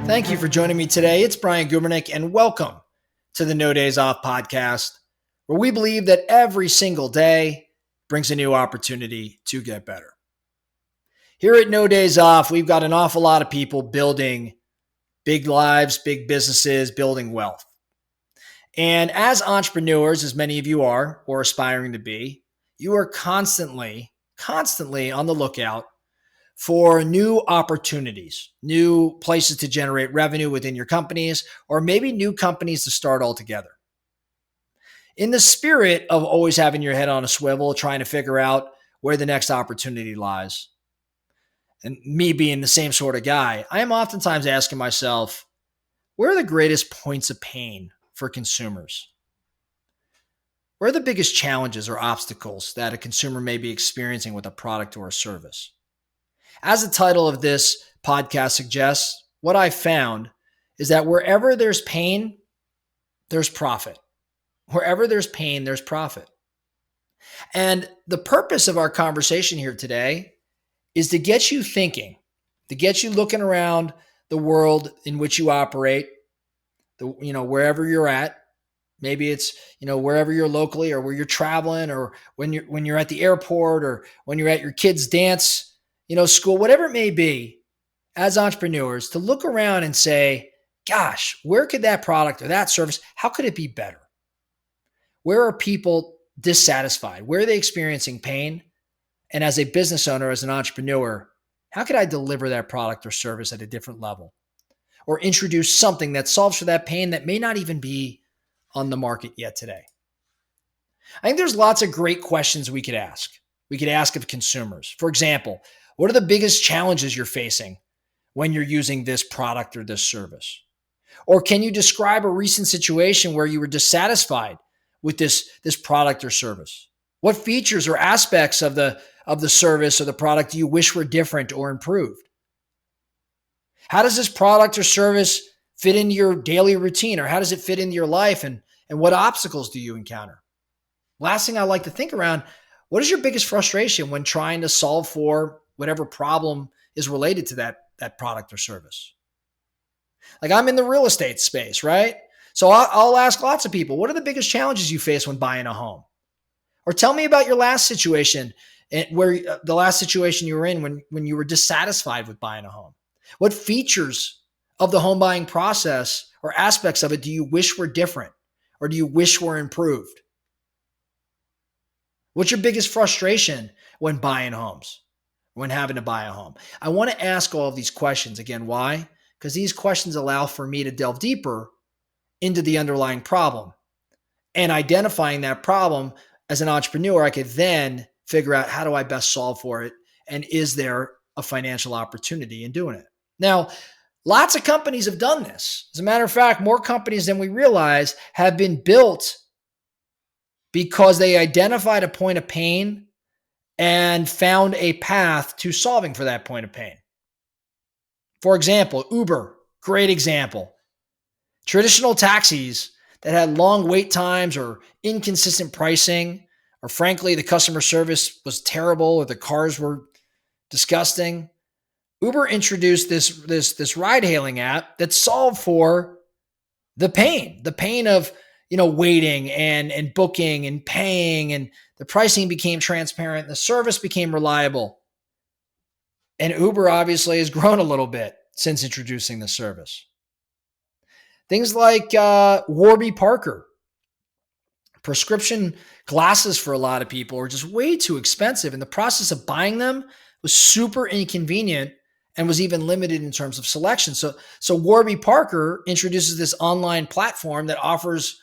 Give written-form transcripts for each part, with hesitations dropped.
Thank you for joining me today. It's Brian Gubernick, and welcome to the No Days Off podcast, where we believe that every single day brings a new opportunity to get better. Here at No Days Off, we've got an awful lot of people building big lives, big businesses, building wealth. And as entrepreneurs, as many of you are or aspiring to be, you are constantly on the lookout for new opportunities, new places to generate revenue within your companies, or maybe new companies to start altogether. In the spirit of always having your head on a swivel, trying to figure out where the next opportunity lies, and me being the same sort of guy, I am oftentimes asking myself, where are the greatest points of pain for consumers? Where are the biggest challenges or obstacles that a consumer may be experiencing with a product or a service? As the title of this podcast suggests, what I found is that wherever there's pain, there's profit. Wherever there's pain, there's profit. And the purpose of our conversation here today is to get you thinking, to get you looking around the world in which you operate, wherever you're at. Maybe it's, wherever you're locally or where you're traveling, or when you're at the airport, or when you're at your kid's dance, school, whatever it may be, as entrepreneurs, to look around and say, gosh, where could that product or that service, how could it be better? Where are people dissatisfied? Where are they experiencing pain? And as a business owner, as an entrepreneur, how could I deliver that product or service at a different level? Or introduce something that solves for that pain that may not even be on the market yet today? I think there's lots of great questions we could ask. We could ask of consumers. For example, what are the biggest challenges you're facing when you're using this product or this service? Or can you describe a recent situation where you were dissatisfied with this product or service? What features or aspects of the service or the product do you wish were different or improved? How does this product or service fit into your daily routine, or how does it fit into your life, and what obstacles do you encounter? Last thing I like to think around, what is your biggest frustration when trying to solve for whatever problem is related to that product or service? Like, I'm in the real estate space, right? So I'll ask lots of people, what are the biggest challenges you face when buying a home? Or tell me about your last situation, the last situation you were in when you were dissatisfied with buying a home. What features of the home buying process or aspects of it do you wish were different, or do you wish were improved? What's your biggest frustration when buying homes, when having to buy a home? I want to ask all of these questions. Again, why? Because these questions allow for me to delve deeper into the underlying problem. And identifying that problem as an entrepreneur, I could then figure out, how do I best solve for it? And is there a financial opportunity in doing it? Now, lots of companies have done this. As a matter of fact, more companies than we realize have been built because they identified a point of pain and found a path to solving for that point of pain. For example, Uber, great example. Traditional taxis that had long wait times or inconsistent pricing, or frankly, the customer service was terrible, or the cars were disgusting. Uber introduced this ride-hailing app that solved for the pain of waiting and booking and paying, and the pricing became transparent, the service became reliable. And Uber obviously has grown a little bit since introducing the service. Things like Warby Parker. Prescription glasses for a lot of people are just way too expensive, and the process of buying them was super inconvenient and was even limited in terms of selection. So Warby Parker introduces this online platform that offers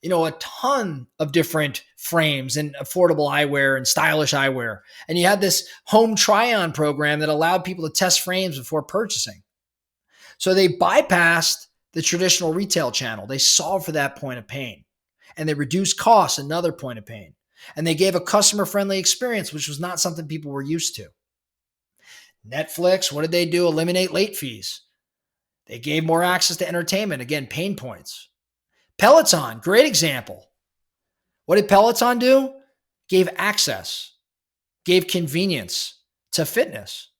a ton of different frames and affordable eyewear and stylish eyewear. And you had this home try-on program that allowed people to test frames before purchasing. So they bypassed the traditional retail channel. They solved for that point of pain. And they reduced costs, another point of pain. And they gave a customer-friendly experience, which was not something people were used to. Netflix, what did they do? Eliminate late fees. They gave more access to entertainment. Again, pain points. Peloton, great example. What did Peloton do? Gave access, gave convenience to fitness.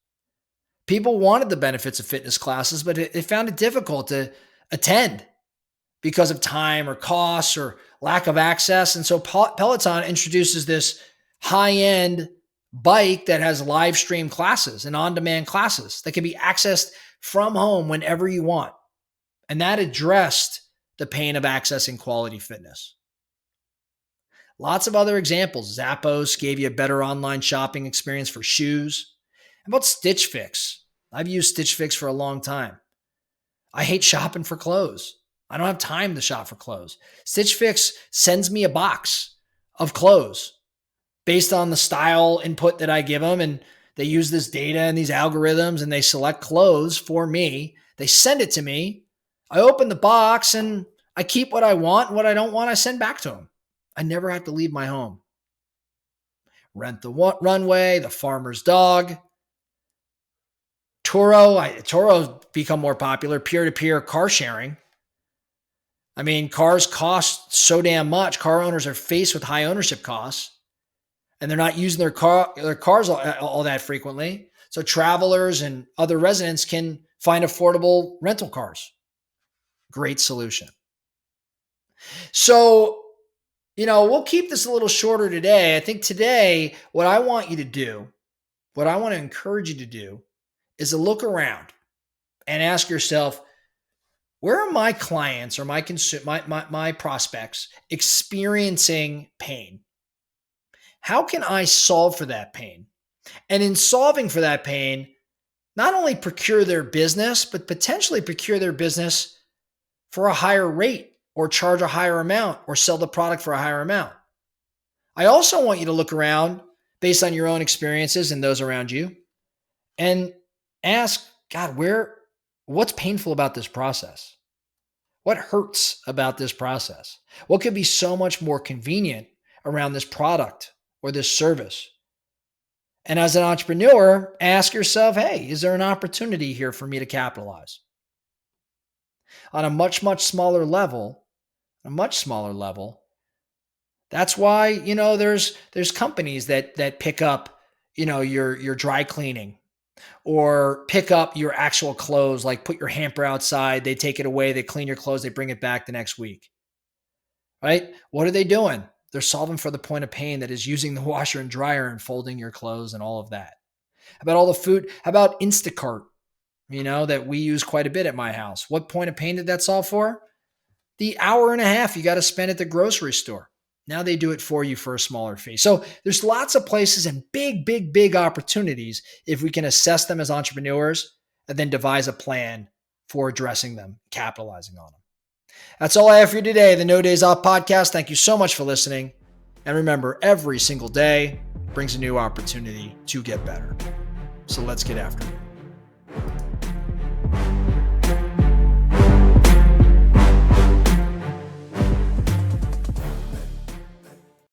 People wanted the benefits of fitness classes, but they found it difficult to attend because of time or costs or lack of access. And so Peloton introduces this high-end bike that has live stream classes and on-demand classes that can be accessed from home whenever you want. And that addressed the pain of accessing quality fitness. Lots of other examples. Zappos gave you a better online shopping experience for shoes. How about Stitch Fix? I've used Stitch Fix for a long time. I hate shopping for clothes. I don't have time to shop for clothes. Stitch Fix sends me a box of clothes based on the style input that I give them. And they use this data and these algorithms and they select clothes for me. They send it to me. I open the box and I keep what I want. And what I don't want, I send back to them. I never have to leave my home. Rent the Runway, The Farmer's Dog, Toro's become more popular, peer-to-peer car sharing. I mean, cars cost so damn much. Car owners are faced with high ownership costs, and they're not using their cars all that frequently. So travelers and other residents can find affordable rental cars. Great solution. So, we'll keep this a little shorter today. I think today, what I want you to do, what I want to encourage you to do is to look around and ask yourself, where are my clients or my prospects experiencing pain? How can I solve for that pain? And in solving for that pain, not only procure their business, but potentially procure their business for a higher rate or charge a higher amount or sell the product for a higher amount. I also want you to look around based on your own experiences and those around you and ask, God, what's painful about this process? What hurts about this process? What could be so much more convenient around this product or this service? And as an entrepreneur, ask yourself, hey, is there an opportunity here for me to capitalize? On a much, much smaller level, that's why, there's companies that pick up, your dry cleaning or pick up your actual clothes, like put your hamper outside, they take it away, they clean your clothes, they bring it back the next week, right? What are they doing? They're solving for the point of pain that is using the washer and dryer and folding your clothes and all of that. How about all the food? How about Instacart, that we use quite a bit at my house? What point of pain did that solve for? The hour and a half you got to spend at the grocery store. Now they do it for you for a smaller fee. So there's lots of places and big, big, big opportunities if we can assess them as entrepreneurs and then devise a plan for addressing them, capitalizing on them. That's all I have for you today, the No Days Off podcast. Thank you so much for listening. And remember, every single day brings a new opportunity to get better. So let's get after it.